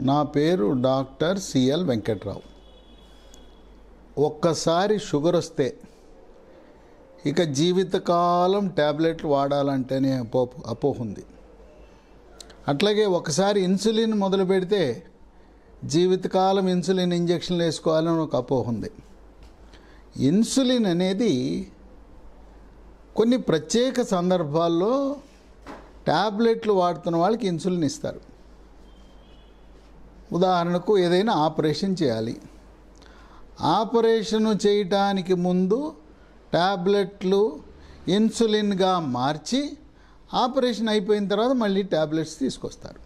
నా పేరు doctor CL Venkatrao. ఒక్కసారి షుగర్ వస్తే ఇక జీవితకాలం ట్యాబ్లెట్లు వాడాలంటేనే అపోహ ఉంది. అట్లాగే ఒకసారి ఇన్సులిన్ మొదలు పెడితే జీవితకాలం ఇన్సులిన్ ఇంజక్షన్లు వేసుకోవాలని ఒక అపోహ ఉంది. ఇన్సులిన్ అనేది కొన్ని ప్రత్యేక సందర్భాల్లో ట్యాబ్లెట్లు వాడుతున్న వాళ్ళకి ఇన్సులిన్ ఇస్తారు. ఉదాహరణకు ఏదైనా ఆపరేషన్ చేయాలి, ఆపరేషన్ చేయటానికి ముందు ట్యాబ్లెట్లు ఇన్సులిన్గా మార్చి ఆపరేషన్ అయిపోయిన తర్వాత మళ్ళీ ట్యాబ్లెట్స్ తీసుకొస్తారు.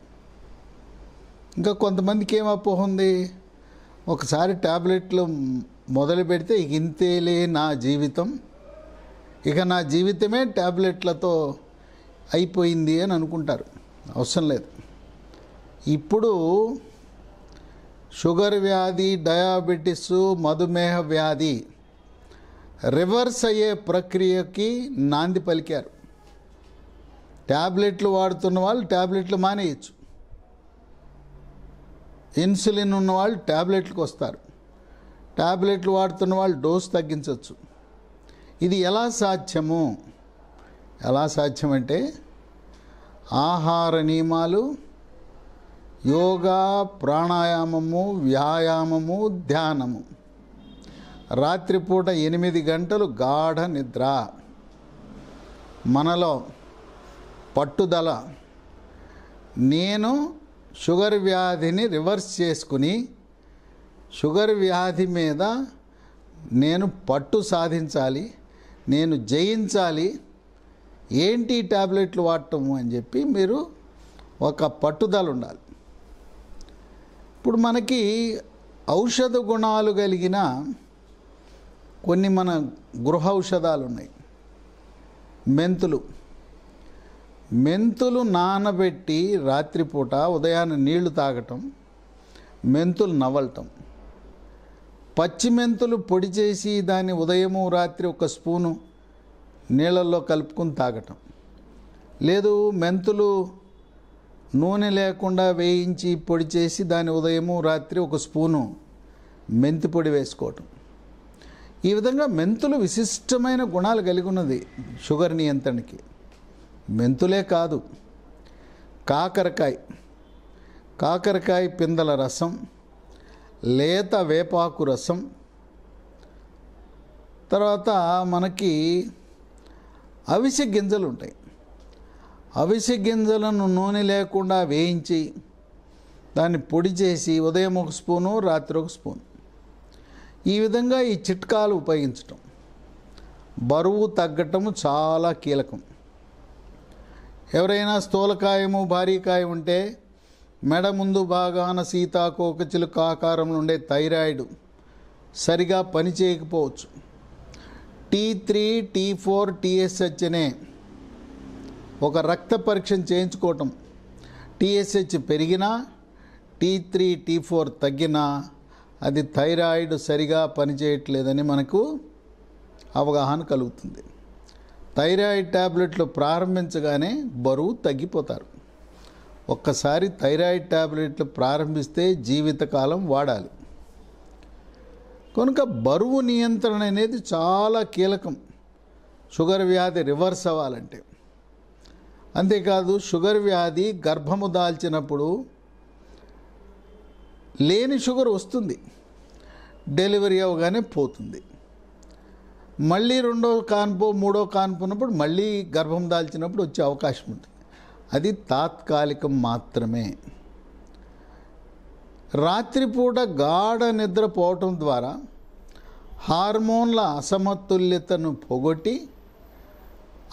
ఇంకా కొంతమందికి ఏం అపోహ ఉంది, ఒకసారి ట్యాబ్లెట్లు మొదలు పెడితే ఇక ఇంతేలే నా జీవితం, ఇక నా జీవితమే ట్యాబ్లెట్లతో అయిపోయింది అని అనుకుంటారు. అవసరం లేదు. ఇప్పుడు షుగర్ వ్యాధి, డయాబెటిస్, మధుమేహ వ్యాధి రివర్స్ అయ్యే ప్రక్రియకి నాంది పలికారు. ట్యాబ్లెట్లు వాడుతున్న వాళ్ళు ట్యాబ్లెట్లు మానేయచ్చు, ఇన్సులిన్ ఉన్నవాళ్ళు ట్యాబ్లెట్లకు వస్తారు, ట్యాబ్లెట్లు వాడుతున్న వాళ్ళు డోస్ తగ్గించవచ్చు. ఇది ఎలా సాధ్యమంటే ఆహార నియమాలు, యోగా, ప్రాణాయామము, వ్యాయామము, ధ్యానము, రాత్రిపూట 8 గంటలు గాఢ నిద్ర, మనలో పట్టుదల. నేను షుగర్ వ్యాధిని రివర్స్ చేసుకుని షుగర్ వ్యాధి మీద నేను పట్టు సాధించాలి, నేను జయించాలి, ఏంటి ట్యాబ్లెట్లు వాడటము అని చెప్పి మీరు ఒక పట్టుదల ఉండాలి. ఇప్పుడు మనకి ఔషధ గుణాలు కలిగిన కొన్ని మన గృహ ఔషధాలు ఉన్నాయి. మెంతులు నానబెట్టి రాత్రిపూట ఉదయాన్నే నీళ్లు తాగటం, మెంతులు నవలటం, పచ్చి మెంతులు పొడి చేసి దాన్ని ఉదయము రాత్రి 1 స్పూను నీళ్ళల్లో కలుపుకొని తాగటం, లేదు మెంతులు నూనె లేకుండా వేయించి పొడి చేసి దాన్ని ఉదయము రాత్రి 1 స్పూను మెంతి పొడి వేసుకోవటం. ఈ విధంగా మెంతులు విశిష్టమైన గుణాలు కలిగి ఉన్నది షుగర్ నియంత్రణకి. మెంతులే కాదు, కాకరకాయ పిందెల రసం, లేత వేపాకు రసం, తర్వాత మనకి అవిసె గింజలు ఉంటాయి. అవిసె గింజలను నూనె లేకుండా వేయించి దాన్ని పొడి చేసి ఉదయం 1 స్పూను రాత్రి 1 స్పూను, ఈ విధంగా ఈ చిట్కాలు ఉపయోగించటం బరువు తగ్గటము చాలా కీలకం. ఎవరైనా స్థూలకాయము, భారీకాయ ఉంటే మెడ ముందు భాగాన సీతాకోక చిలుక ఆకారంలో ఉండే థైరాయిడ్ సరిగా పనిచేయకపోవచ్చు. T3, T4, TSH అనే ఒక రక్త పరీక్షను చేయించుకోవటం, TSH పెరిగినా T3, T4 తగ్గినా అది థైరాయిడ్ సరిగా పనిచేయట్లేదని మనకు అవగాహన కలుగుతుంది. థైరాయిడ్ ట్యాబ్లెట్లు ప్రారంభించగానే బరువు తగ్గిపోతారు. ఒక్కసారి థైరాయిడ్ ట్యాబ్లెట్లు ప్రారంభిస్తే జీవితకాలం వాడాలి. కనుక బరువు నియంత్రణ అనేది చాలా కీలకం షుగర్ వ్యాధి రివర్స్ అవ్వాలంటే. అంతేకాదు షుగర్ వ్యాధి గర్భము దాల్చినప్పుడు లేని షుగర్ వస్తుంది, డెలివరీ అవ్వగానే పోతుంది. మళ్ళీ 2వ కాన్పు, 3వ కాన్పు ఉన్నప్పుడు మళ్ళీ గర్భం దాల్చినప్పుడు వచ్చే అవకాశం ఉంటుంది. అది తాత్కాలికం మాత్రమే. రాత్రిపూట గాఢ నిద్రపోవటం ద్వారా హార్మోన్ల అసమతుల్యతను పోగొట్టి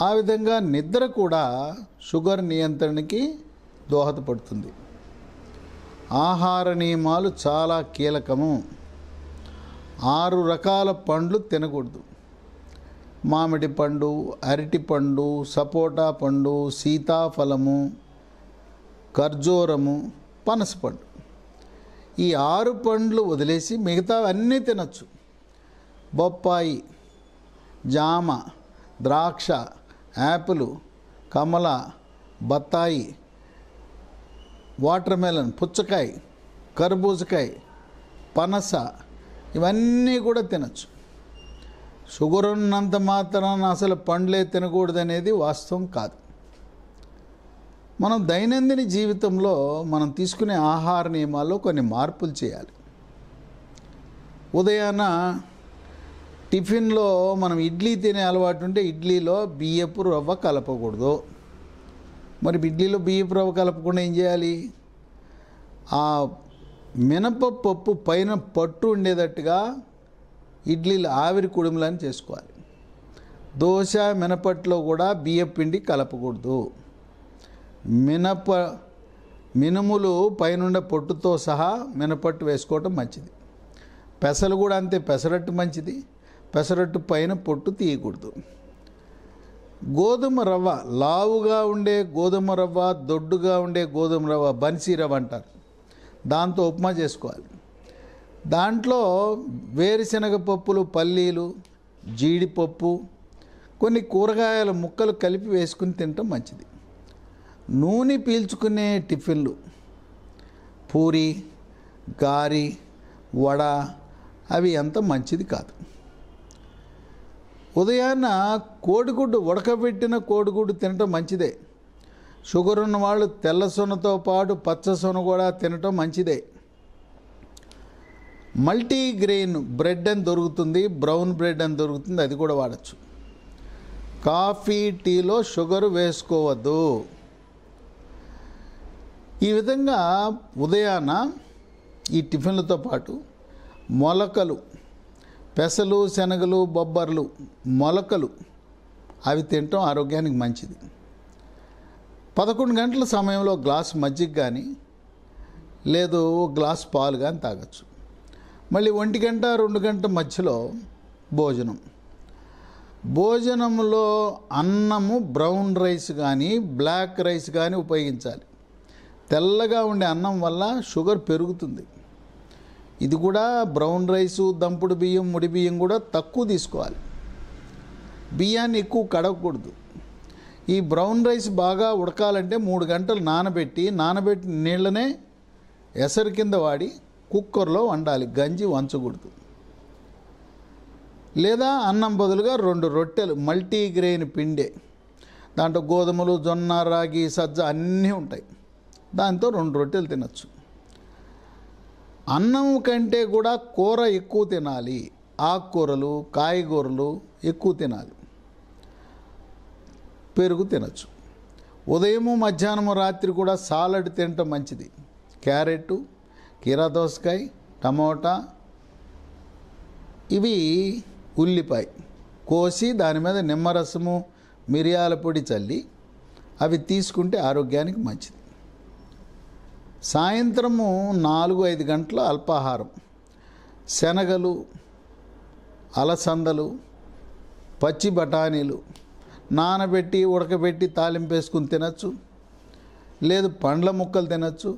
ఆ విధంగా నిద్ర కూడా షుగర్ నియంత్రణకి దోహదపడుతుంది. ఆహార నియమాలు చాలా కీలకము. 6 రకాల పండ్లు తినకూడదు. మామిడి పండు, అరటి పండు, సపోటా పండు, సీతాఫలము, ఖర్జూరము, పనసపండు. ఈ 6 పండ్లు వదిలేసి మిగతా అన్నీ తినచ్చు. బొప్పాయి, జామ, ద్రాక్ష, యాపిల్, కమల, బత్తాయి, వాటర్ మెలన్, పుచ్చకాయ, కర్బూజకాయ, పనస ఇవన్నీ కూడా తినచ్చు. షుగర్ ఉన్నంత మాత్రాన అసలు పండ్లే తినకూడదనేది వాస్తవం కాదు. మనం దైనందిన జీవితంలో మనం తీసుకునే ఆహార నియమాల్లో కొన్ని మార్పులు చేయాలి. ఉదయాన టిఫిన్లో మనం ఇడ్లీ తినే అలవాటు ఉంటే ఇడ్లీలో బియ్యపు రవ్వ కలపకూడదు. మరి ఇడ్లీలో బియ్యపు రవ్వ కలపకుండా ఏం చేయాలి? ఆ మినపప్పు పైన పట్టు ఉండేటట్టుగా ఇడ్లీలు ఆవిరి కుడుములని చేసుకోవాలి. దోశ మినపట్లో కూడా బియ్యపు పిండి కలపకూడదు. మినుములు పైనుండే పొట్టుతో సహా మినపట్టు వేసుకోవటం మంచిది. పెసలు కూడా అంతే, పెసరట్టు మంచిది. పెసరట్టు పైన పొట్టు తీయకూడదు. గోధుమ రవ్వ, లావుగా ఉండే గోధుమ రవ్వ, దొడ్డుగా ఉండే గోధుమ రవ్వ, బన్సీ రవ్వ అంటారు, దాంతో ఉప్మా చేసుకోవాలి. దాంట్లో వేరుశనగ పప్పులు, పల్లీలు, జీడిపప్పు, కొన్ని కూరగాయల ముక్కలు కలిపి వేసుకుని తినటం మంచిది. నూనె పీల్చుకునే టిఫిన్లు పూరి, గారి, వడ అవి అంత మంచిది కాదు. ఉదయాన్న కోడిగుడ్డు, ఉడకబెట్టిన కోడిగుడ్డు తినటం మంచిదే. షుగర్ ఉన్న వాళ్ళు తెల్ల సొనతో పాటు పచ్చ సొన కూడా తినటం మంచిదే. మల్టీగ్రెయిన్ బ్రెడ్ అని దొరుకుతుంది, బ్రౌన్ బ్రెడ్ అని దొరుకుతుంది, అది కూడా వాడచ్చు. కాఫీ, టీలో షుగర్ వేసుకోవద్దు. ఈ విధంగా ఉదయాన ఈ టిఫిన్లతో పాటు మొలకలు, పెసలు, శనగలు, బొబ్బర్లు, మొలకలు అవి తినటం ఆరోగ్యానికి మంచిది. 11 గంటల సమయంలో గ్లాస్ మజ్జిగ కానీ లేదు గ్లాస్ పాలు కానీ తాగొచ్చు. మళ్ళీ 1 గంట 2 గంటల మధ్యలో భోజనంలో అన్నము బ్రౌన్ రైస్ కానీ బ్లాక్ రైస్ కానీ ఉపయోగించాలి. తెల్లగా ఉండే అన్నం వల్ల షుగర్ పెరుగుతుంది. ఇది కూడా బ్రౌన్ రైసు, దంపుడు బియ్యం, ముడి బియ్యం కూడా తక్కువ తీసుకోవాలి. బియ్యాన్ని ఎక్కువ కడగకూడదు. ఈ బ్రౌన్ రైస్ బాగా ఉడకాలంటే 3 గంటలు నానబెట్టిన నీళ్ళనే ఎసరు కింద వాడి కుక్కర్లో వండాలి, గంజి వంచకూడదు. లేదా అన్నం బదులుగా 2 రొట్టెలు, మల్టీగ్రెయిన్ పిండే, దాంట్లో గోధుమలు, జొన్న, రాగి, సజ్జ అన్నీ ఉంటాయి, దాంతో 2 రొట్టెలు తినచ్చు. అన్నం కంటే కూడా కూర ఎక్కువ తినాలి. ఆకుకూరలు, కాయగూరలు ఎక్కువ తినాలి. పెరుగు తినచ్చు. ఉదయము, మధ్యాహ్నము, రాత్రి కూడా సాలడ్ తినటం మంచిది. క్యారెట్, కీరా దోసకాయ, టమోటా, ఇవి ఉల్లిపాయ కోసి దాని మీద నిమ్మరసము, మిరియాల పొడి చల్లి అవి తీసుకుంటే ఆరోగ్యానికి మంచిది. సాయంత్రము 4-5 గంటల అల్పాహారం, శనగలు, అలసందలు, పచ్చి బఠానీలు నానబెట్టి ఉడకబెట్టి తాలింపేసుకుని తినచ్చు. లేదు పండ్ల ముక్కలు తినచ్చు.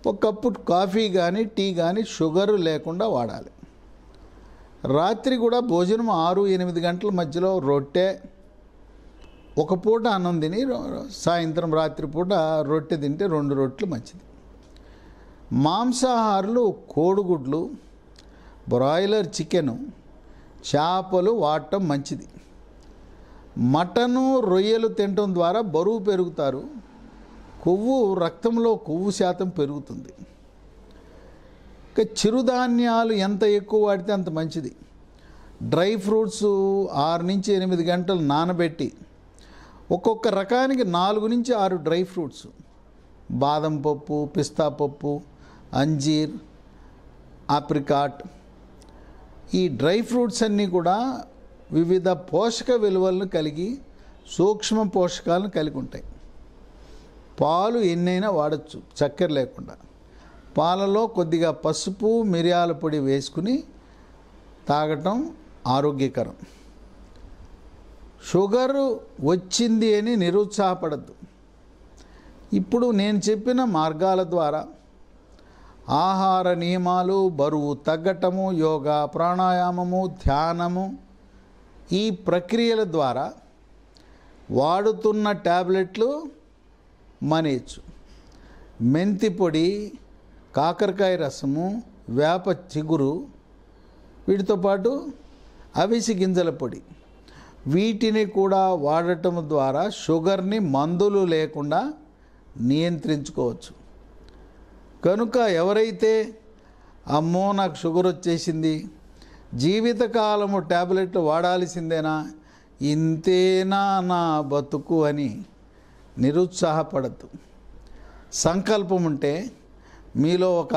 ఒక కప్పు కాఫీ కానీ టీ కానీ షుగర్ లేకుండా వాడాలి. రాత్రి కూడా భోజనం 6-8 గంటల మధ్యలో రొట్టె, ఒక పూట అన్నం తిని సాయంత్రం రాత్రి పూట రొట్టె తింటే 2 రొట్టెలు మంచిది. మాంసాహారులు కోడిగుడ్లు, బ్రాయిలర్ చికెను, చేపలు వాడటం మంచిది. మటను, రొయ్యలు తినటం ద్వారా బరువు పెరుగుతారు. రక్తంలో కొవ్వు శాతం పెరుగుతుంది. ఇక చిరుధాన్యాలు ఎంత ఎక్కువ వాడితే అంత మంచిది. డ్రై ఫ్రూట్స్ 6-8 గంటలు నానబెట్టి ఒక్కొక్క రకానికి 4-6 డ్రై ఫ్రూట్స్, బాదం పప్పు, పిస్తా పప్పు, అంజీర్, ఆప్రికాట్, ఈ డ్రై ఫ్రూట్స్ అన్నీ కూడా వివిధ పోషక విలువలను కలిగి సూక్ష్మ పోషకాలను కలిగి ఉంటాయి. పాలు ఎన్నైనా వాడచ్చు చక్కెర లేకుండా. పాలలో కొద్దిగా పసుపు, మిరియాల పొడి వేసుకుని తాగటం ఆరోగ్యకరం. షుగరు వచ్చింది అని నిరుత్సాహపడద్దు. ఇప్పుడు నేను చెప్పిన మార్గాల ద్వారా ఆహార నియమాలు, బరువు తగ్గటము, యోగా, ప్రాణాయామము, ధ్యానము, ఈ ప్రక్రియల ద్వారా వాడుతున్న ట్యాబ్లెట్లు మానేయచ్చు. మెంతి పొడి, కాకరకాయ రసము, వేప చిగురు, వీటితో పాటు అవిసి గింజల పొడి, వీటిని కూడా వాడటం ద్వారా షుగర్ని మందులు లేకుండా నియంత్రించుకోవచ్చు. కనుక ఎవరైతే అమ్మో నాకు షుగర్ వచ్చేసింది, జీవితకాలము ట్యాబ్లెట్లు వాడాల్సిందేనా, ఇంతేనా నా బతుకు అని నిరుత్సాహపడద్దు. సంకల్పం ఉంటే, మీలో ఒక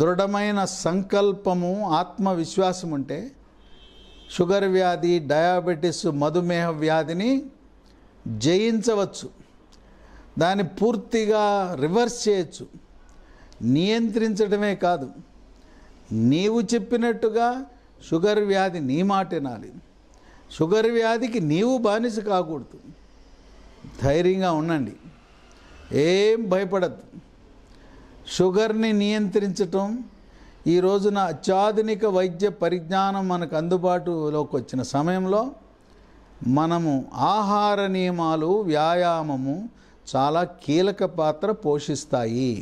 దృఢమైన సంకల్పము, ఆత్మవిశ్వాసం ఉంటే షుగర్ వ్యాధి, డయాబెటిస్, మధుమేహ వ్యాధిని జయించవచ్చు. దాన్ని పూర్తిగా రివర్స్ చేయొచ్చు. నియంత్రించడమే కాదు, నీవు చెప్పినట్టుగా షుగర్ వ్యాధి నీ మాట వినాలి. షుగర్ వ్యాధికి నీవు బానిస కాకూడదు. ధైర్యంగా ఉండండి, ఏం భయపడద్దు. షుగర్ని నియంత్రించటం ఈ రోజున అత్యాధునిక వైద్య పరిజ్ఞానం మనకు అందుబాటులోకి వచ్చిన సమయంలో మనము ఆహార నియమాలు, వ్యాయామము చాలా కీలక పాత్ర పోషిస్తాయి.